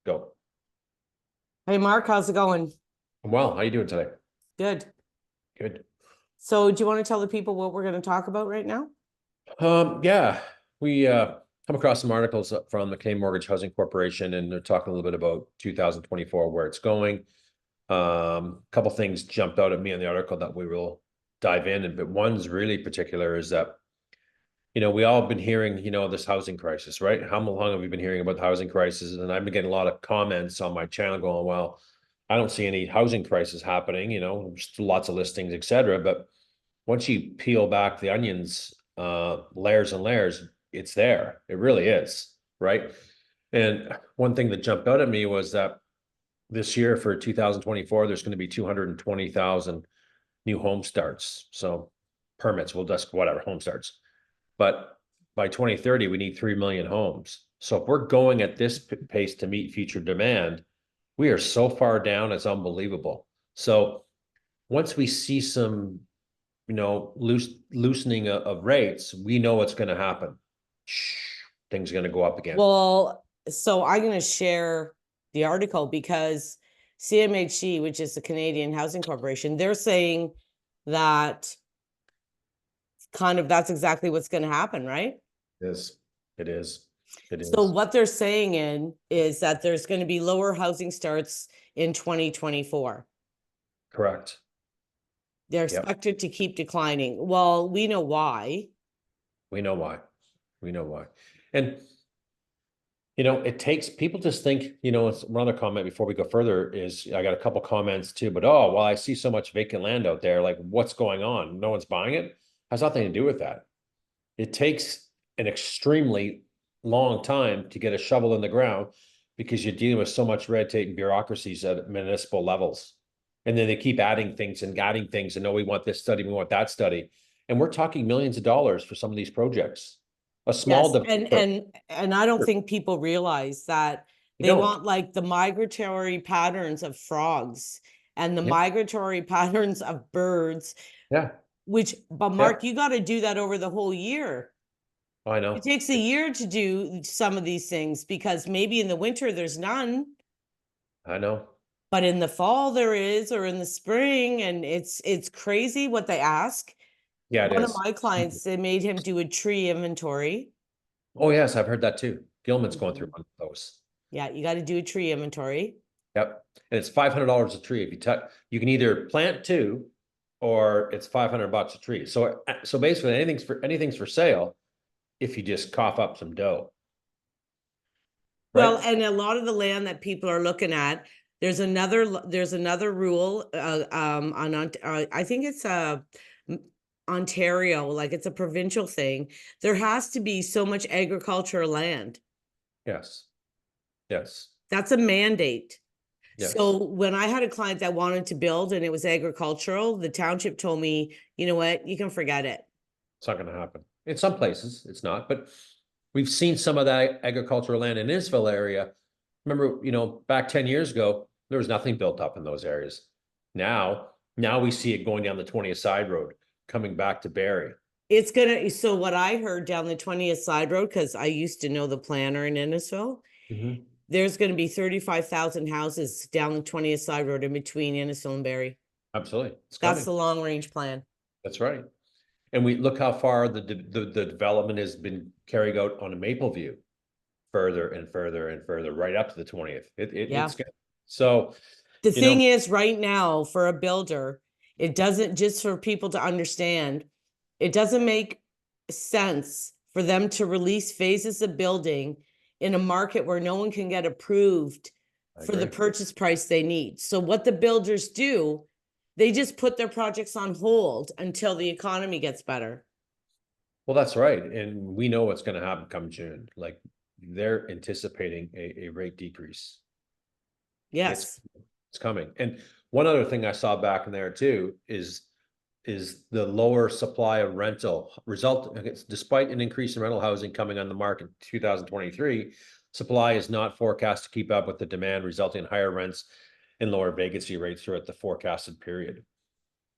Go. Hey, Mark, how's it going? Well, how you doing today? Good. Good. So do you want to tell the people what we're going to talk about right now? Yeah, we come across some articles from the Canadian Mortgage Housing Corporation, and they're talking a little bit about 2024, where it's going. A couple things jumped out at me in the article that we will dive in, and but one's really particular is that we all have been hearing this housing crisis, right? How long have we been hearing about the housing crisis? And I've been getting a lot of comments on my channel going, well, I don't see any housing crisis happening, just lots of listings, etc. But once you peel back the onions, layers and layers, it's there. It really is, right? And one thing that jumped out at me was that this year for 2024, there's going to be 220,000 new home starts. So permits, we'll just whatever home starts. But by 2030, we need 3 million homes. So if we're going at this pace to meet future demand, we are so far down, it's unbelievable. So once we see some loosening of rates, we know what's going to happen. Things are going to go up again. Well, so I'm going to share the article because CMHC, which is the Canadian Housing Corporation, they're saying that that's exactly what's going to happen, right? It is. It is. It is. So what they're saying is that there's going to be lower housing starts in 2024. Correct. They're expected to keep declining. Well, we know why. We know why. We know why. And it takes people just think, it's one other comment before we go further is I got a couple comments too, but well, I see so much vacant land out there. Like, what's going on? No one's buying it. Has nothing to do with that. It takes an extremely long time to get a shovel in the ground because you're dealing with so much red tape and bureaucracies at municipal levels. And then they keep adding things and no, we want this study, we want that study. And we're talking millions of dollars for some of these projects. A small and I don't think people realize that they want like the migratory patterns of frogs and the migratory patterns of birds. Yeah. But Mark, you got to do that over the whole year. I know. It takes a year to do some of these things because maybe in the winter there's none. I know. But in the fall there is, or in the spring, and it's crazy what they ask. Yeah, One of my clients, they made him do a tree inventory. Oh, yes, I've heard that too. Gilman's going through one of those. Yeah, you got to do a tree inventory. Yep. And it's $500 a tree. If you can either plant two or it's $500 a tree. So basically anything's for sale if you just cough up some dough. Right? Well, and a lot of the land that people are looking at, there's another rule I think it's Ontario, like it's a provincial thing. There has to be so much agricultural land. Yes. Yes. That's a mandate. Yes. So when I had a client that wanted to build and it was agricultural, the township told me, you know what, you can forget it. It's not going to happen. In some places, it's not, but we've seen some of that agricultural land in Innisfil area. Remember, back 10 years ago, there was nothing built up in those areas. Now we see it going down the 20th side road, coming back to Barrie. So what I heard down the 20th side road, because I used to know the planner in Innisfil, there's going to be 35,000 houses down the 20th side road in between Innisfil and Barrie. Absolutely. That's the long range plan. That's right. And we look how far the development has been carried out on a Mapleview, further and further and further, right up to the 20th. It's good. So the thing is, right now for a builder, it doesn't, just for people to understand, it doesn't make sense for them to release phases of building in a market where no one can get approved for the purchase price they need. So what the builders do, they just put their projects on hold until the economy gets better. Well, that's right. And we know what's going to happen come June. Like, they're anticipating a rate decrease. Yes. It's coming. And one other thing I saw back in there too is the lower supply of rental despite an increase in rental housing coming on the market in 2023, supply is not forecast to keep up with the demand, resulting in higher rents and lower vacancy rates throughout the forecasted period.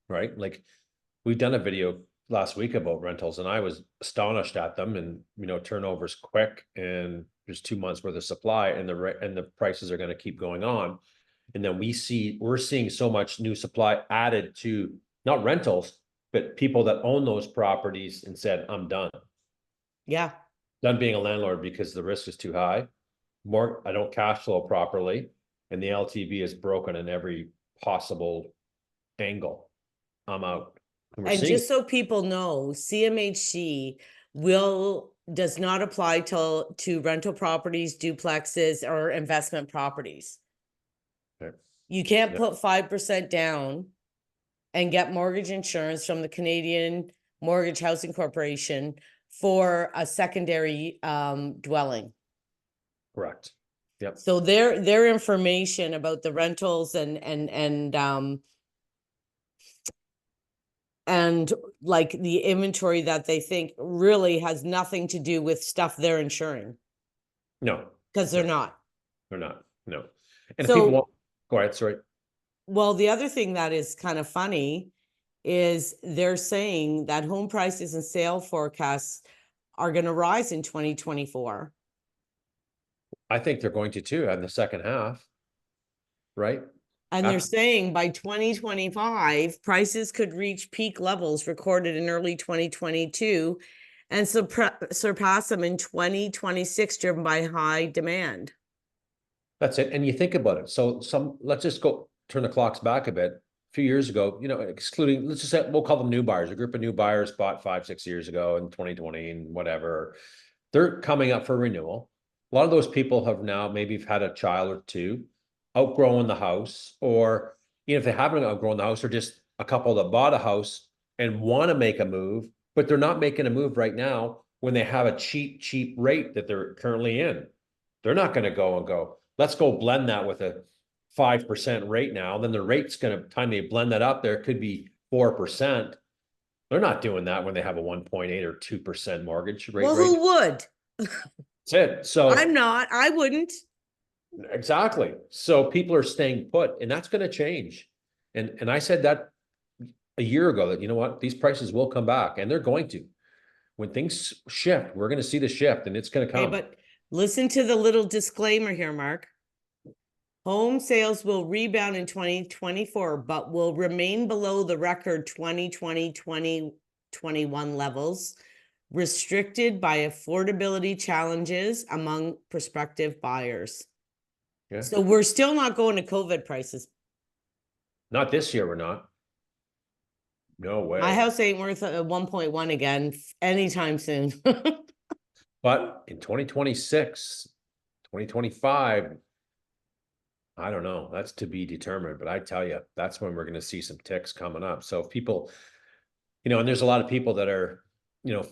Right? Like, we've done a video last week about rentals and I was astonished at them, and turnover's quick and there's 2 months worth of supply, and the prices are going to keep going on. And then we're seeing so much new supply added to not rentals, but people that own those properties and said, I'm done. Yeah. Done being a landlord because the risk is too high. I don't cash flow properly, and the LTV is broken in every possible angle. I'm out. And just so people know, CMHC does not apply to rental properties, duplexes, or investment properties. Okay. You can't put 5% down and get mortgage insurance from the Canadian Mortgage Housing Corporation for a secondary dwelling. Correct. Yep. So their information about the rentals and like the inventory that they think really has nothing to do with stuff they're insuring. No. Because they're not. They're not. No. And So, if people want, go ahead, sorry. Well, the other thing that is kind of funny is they're saying that home prices and sale forecasts are going to rise in 2024. I think they're going to too in the second half, right? And they're saying by 2025, prices could reach peak levels recorded in early 2022 and surpass them in 2026, driven by high demand. That's it. And you think about it. So let's just turn the clocks back a bit. A few years ago, excluding, let's just say, we'll call them new buyers. A group of new buyers bought 5-6 years ago in 2020 and whatever. They're coming up for renewal. A lot of those people have now maybe had a child or two, outgrown the house, or if they haven't outgrown the house, or just a couple that bought a house and want to make a move, but they're not making a move right now when they have a cheap rate that they're currently in. They're not going to go, let's go blend that with a 5% rate now. Then the rate's going to, time they blend that up, there could be 4%. They're not doing that when they have a 1.8 or 2% mortgage rate. Well, who would? That's it. So I'm not. I wouldn't. Exactly. So people are staying put, and that's going to change. And I said that a year ago, that, you know what, these prices will come back, and they're going to. When things shift, we're going to see the shift, and it's going to come. Okay, but listen to the little disclaimer here, Mark. Home sales will rebound in 2024, but will remain below the record 2020-2021 levels, restricted by affordability challenges among prospective buyers. Yeah. So we're still not going to COVID prices. Not this year, we're not. No way. My house ain't worth a 1.1 again anytime soon. But in 2026, 2025, I don't know. That's to be determined. But I tell you, that's when we're going to see some ticks coming up. So if people, and there's a lot of people that are,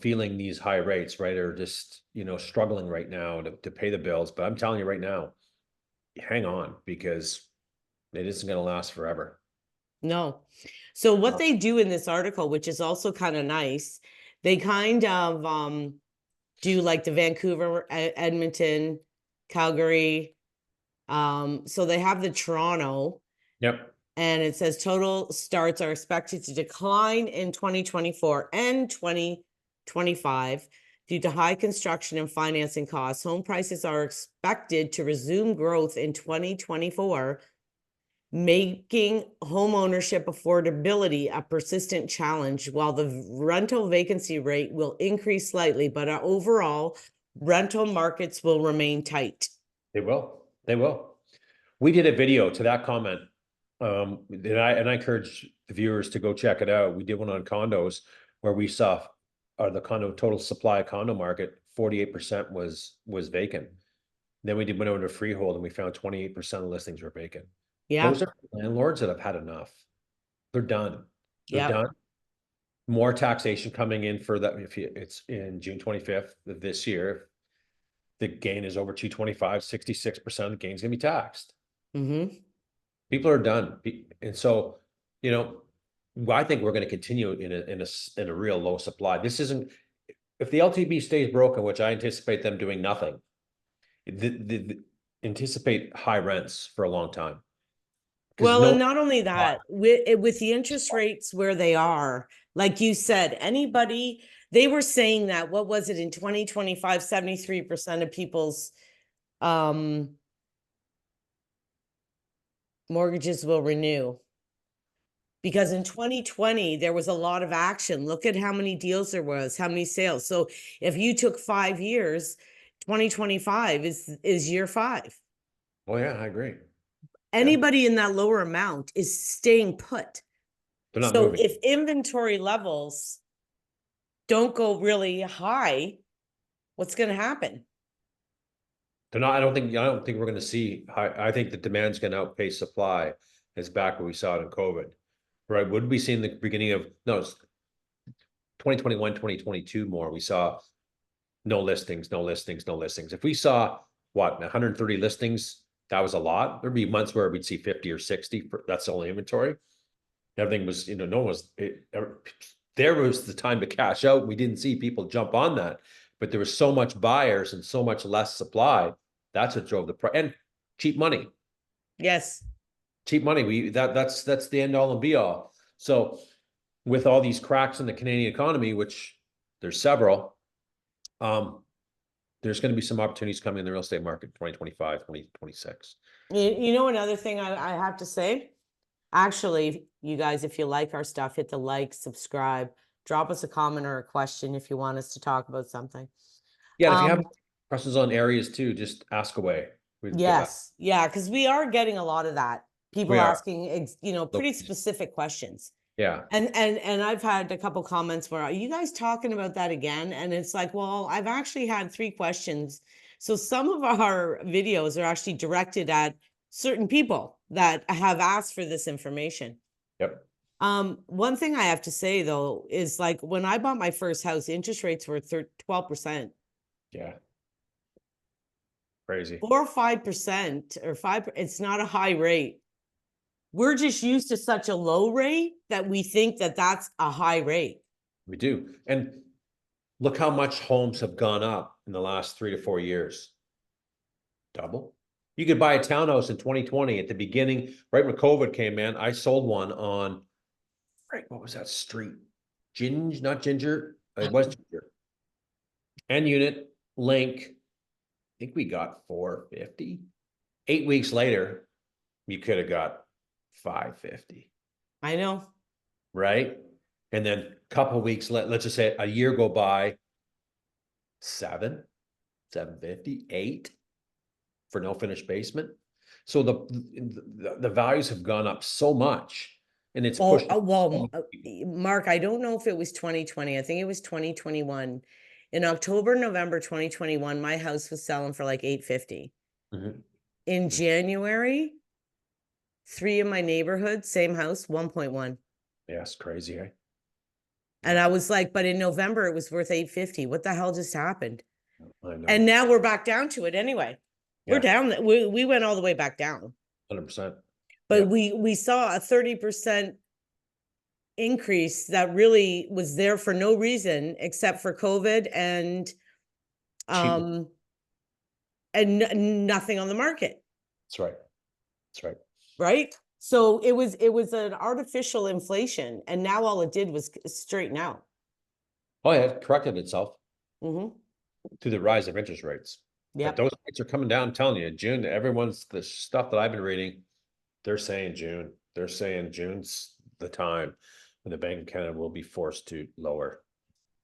feeling these high rates, right? Or just, struggling right now to pay the bills. But I'm telling you right now, hang on, because it isn't going to last forever. No. So what they do in this article, which is also kind of nice, they kind of do like the Vancouver, Edmonton, Calgary. So they have the Toronto. Yep. And it says total starts are expected to decline in 2024 and 2025 due to high construction and financing costs. Home prices are expected to resume growth in 2024, making homeownership affordability a persistent challenge, while the rental vacancy rate will increase slightly, but overall rental markets will remain tight. They will. They will. We did a video to that comment. And I encourage the viewers to go check it out. We did one on condos where we saw the total supply condo market, 48% was vacant. Then we went over to freehold, and we found 28% of listings were vacant. Yeah. Those are landlords that have had enough. They're done. They're Yeah. done. More taxation coming in for that. If it's in June 25th of this year, the gain is over 225, 66% of the gain is going to be taxed. Mm-hmm. People are done. And so, I think we're going to continue in a real low supply. This isn't, if the LTV stays broken, which I anticipate them doing nothing, anticipate high rents for a long time. Well, and not only that, with the interest rates where they are, like you said, they were saying that, what was it in 2025, 73% of people's mortgages will renew. Because in 2020, there was a lot of action. Look at how many deals there was, how many sales. So if you took 5 years, 2025 is year 5. Oh yeah, I agree. Anybody in that lower amount is staying put. They're not So moving. if inventory levels don't go really high, what's going to happen? They're not, I don't think we're gonna see, I think the demand's gonna outpace supply. Is back where we saw it in COVID, right? Would we see in the beginning of, no, it's 2021, 2022 more, we saw no listings, no listings, no listings. If we saw, what, 130 listings, that was a lot. There'd be months where we'd see 50 or 60, that's the only inventory. Everything was, you know, no one was, there was the time to cash out. We didn't see people jump on that, but there was so much buyers and so much less supply. That's what drove the price, and cheap money. Yes. Cheap money. That's the end all and be all. So with all these cracks in the Canadian economy, which there's several, there's going to be some opportunities coming in the real estate market in 2025, 2026. You know, another thing I have to say, actually, you guys, if you like our stuff, hit the like, subscribe, drop us a comment or a question if you want us to talk about something. Yeah, and if you have questions on areas too, just ask away. Yes. Yeah, because we are getting a lot of that. People asking, you know, pretty specific questions. Yeah. And I've had a couple comments where, are you guys talking about that again? And it's like, well, I've actually had 3 questions. So some of our videos are actually directed at certain people that have asked for this information. Yep. One thing I have to say though, is like when I bought my first house, interest rates were 12%. Yeah. Crazy. 4 or 5% or 5, it's not a high rate. We're just used to such a low rate that we think that that's a high rate. We do. And look how much homes have gone up in the last 3 to 4 years. Double. You could buy a townhouse in 2020 at the beginning, right when COVID came in. I sold one on, right, what was that street? Not Ginger. It was Ginger. End unit, link. I think we got 450. 8 weeks later, you could have got 550. I know. Right? And then a couple of weeks, let's just say a year go by, 750, 8 for no finished basement. So the values have gone up so much, and it's pushed. Mark, I don't know if it was 2020. I think it was 2021. In October, November 2021, my house was selling for like 850. In January, 3 in my neighborhood, same house, 1.1. Yeah, it's crazy, eh? And I was like, but in November it was worth 850. What the hell just happened? I know. And now we're back down to it anyway. We're down. We went all the way back down. 100%. But we saw a 30% increase that really was there for no reason except for COVID and nothing on the market. That's right. That's right. Right? So it was an artificial inflation, and now all it did was straighten out. Oh yeah, it corrected itself through the rise of interest rates. Yeah, those rates are coming down. I'm telling you, June. The stuff that I've been reading, they're saying June. They're saying June's the time when the Bank of Canada will be forced to lower.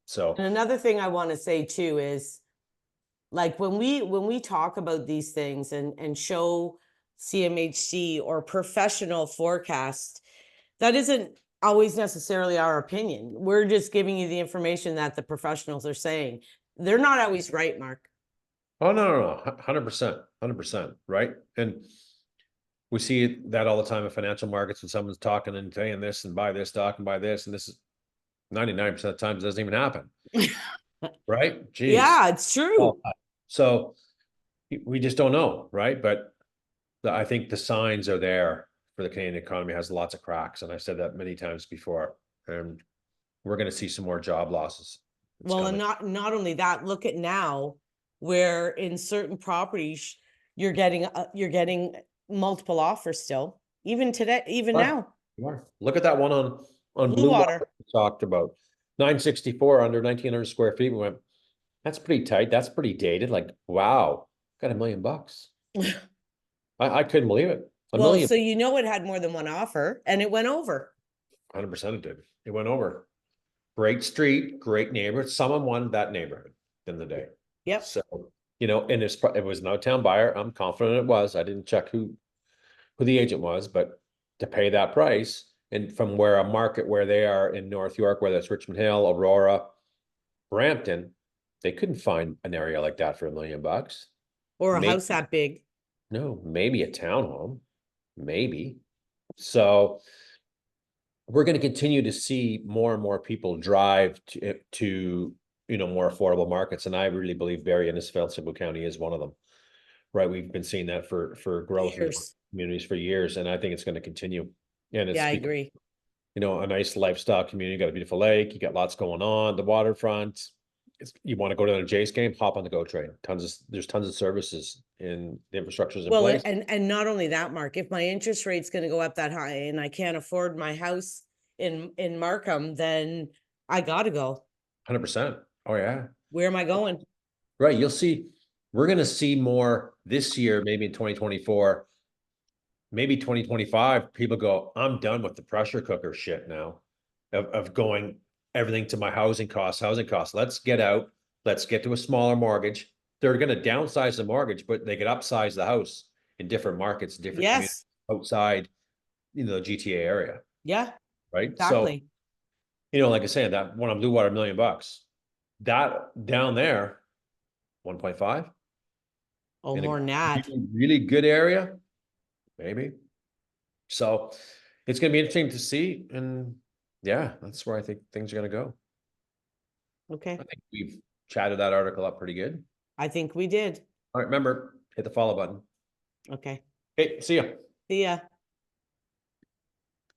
So, and another thing I want to say too is, like when we talk about these things and show CMHC or professional forecast, that isn't always necessarily our opinion. We're just giving you the information that the professionals are saying. They're not always right, Mark. Oh, no. 100%, 100%, right? And we see that all the time in financial markets when someone's talking and saying this and buy this stock and buy this, and this is 99% of the times it doesn't even happen. Right? Jeez. Yeah, it's true. So we just don't know, right? But I think the signs are there for the Canadian economy. Has lots of cracks, and I've said that many times before. And we're going to see some more job losses. Well, and not only that, look at now where in certain properties you're getting multiple offers still, even today, even now. Look at that one on Blue Water we talked about, 964 under 1,900 square feet. We went, that's pretty tight. That's pretty dated. Like, wow. got $1 million. I couldn't believe it. A Well, million, so you know it had more than one offer and it went over. 100% it did. It went over. Great street, great neighborhood. Someone wanted that neighborhood in the day. Yep. So, and it was no town buyer. I'm confident it was. I didn't check who the agent was, but to pay that price and from where a market where they are in North York, whether it's Richmond Hill, Aurora, Brampton, they couldn't find an area like that for $1 million. Or a Maybe, house that big. no, maybe a townhome, maybe. So we're going to continue to see more and more people drive to more affordable markets, and I really believe Barrie and Innisfil, Simcoe County is one of them. Right, we've been seeing that for growth in Years. communities for years, and I think it's going to continue. And it's Yeah, I agree. a nice lifestyle community. You got a beautiful lake, you got lots going on, the waterfront. You want to go to a Jays game, hop on the GO train. There's tons of services and the infrastructure's in Well, place. and not only that, Mark, if my interest rate's gonna go up that high and I can't afford my house in Markham, then I gotta go. 100%. Oh yeah. Where am I going? Right. We're going to see more this year, maybe in 2024, maybe 2025. People go, I'm done with the pressure cooker shit now of going everything to my housing costs. Let's get out. Let's get to a smaller mortgage. They're going to downsize the mortgage, but they could upsize the house in different markets, different communities Yes, outside, the GTA area. yeah, Right. So, exactly. like I said, that one on Blue Water, $1 million, that down there, 1.5. Oh, In a more than that. really, really good area, maybe. So it's going to be interesting to see. And yeah, that's where I think things are going to go. Okay, I think we've chatted that article up pretty good. I think we did. All right, remember, hit the follow button. Okay, Okay, see ya. see ya.